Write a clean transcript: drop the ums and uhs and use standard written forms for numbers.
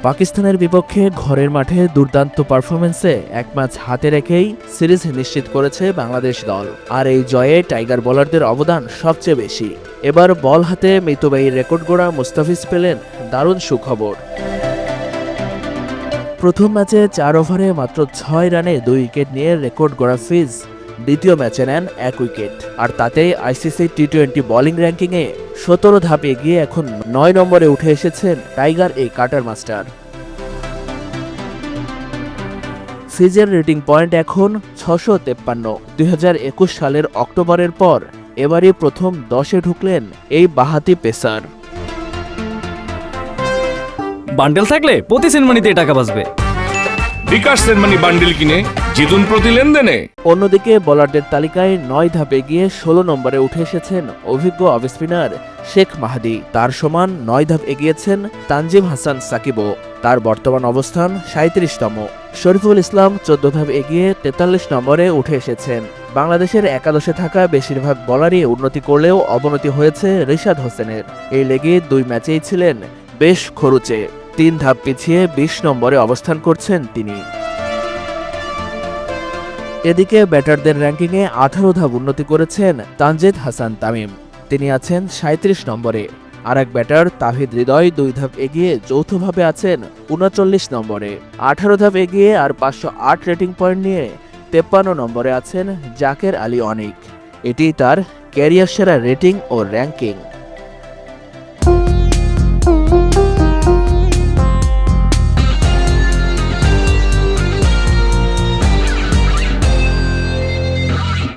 পাকিস্তানের বিপক্ষে ঘরের মাঠে দুর্দান্ত পারফরমেন্সে এক ম্যাচ হাতে রেখেই সিরিজ নিশ্চিত করেছে বাংলাদেশ দল। আর এই জয়ে টাইগার বোলারদের অবদান সবচেয়ে বেশি। এবার বল হাতে মিতব্যয়ী রেকর্ড গড়া মুস্তাফিজ পেলেন দারুণ সুখবর। প্রথম ম্যাচে 4 ওভারে মাত্র 6 রানে 2 উইকেট নিয়ে রেকর্ড গড়া ফিজ দ্বিতীয় ম্যাচে নেন 1 উইকেট। আর তাতেই আইসিসি টি-20 বোলিং র্যাঙ্কিংয়ে 17 ধাপ এগিয়ে এখন 9 নম্বরে উঠে এসেছেন টাইগার এই কাটার মাস্টার। ফিজের রেটিং পয়েন্ট এখন 653। 2021 সালের অক্টোবরের পর এবারই প্রথম 10-এ ঢুকলেন এই বাঁহাতি পেসার। বান্ডেল থাকলে প্রতি সেনমানিতে টাকা বাঁচবে। বিকাশ সেনমানি বান্ডেল কিনে জিতুন প্রতি লেনদেনে। অন্যদিকে বোলারদের তালিকায় 9 ধাপে গিয়ে 16 নম্বরে উঠে এসেছেন অভিজ্ঞ অফ স্পিনার শেখ মাহাদি। তার সমান 9 ধাপ এগিয়েছেন তানজিম হাসান সাকিবও। তার বর্তমান অবস্থান 37তম। শরীফুল ইসলাম 14 ধাপ এগিয়ে 43 নম্বরে উঠে এসেছেন। বাংলাদেশের একাদশে থাকা বেশিরভাগ বোলারই উন্নতি করলেও অবনতি হয়েছে রিশাদ হোসেনের। এই লেগে 2 ম্যাচেই ছিলেন বেশ খরুচে। 3 ধাপ পিছিয়ে 20 নম্বরে অবস্থান করছেন তিনি। এদিকে ব্যাটারদের র্যাঙ্কিংয়ে 18 ধাপ উন্নতি করেছেন তানজিদ হাসান তামিম। তিনি আছেন 37 নম্বরে। আর এক ব্যাটার তাহিদ হৃদয় 2 ধাপ এগিয়ে যৌথভাবে আছেন 39 নম্বরে। 18 ধাপ এগিয়ে আর 508 রেটিং পয়েন্ট নিয়ে 53 নম্বরে আছেন জাকের আলী অনিক। এটি তার ক্যারিয়ার সেরা রেটিং ও র্যাঙ্কিং।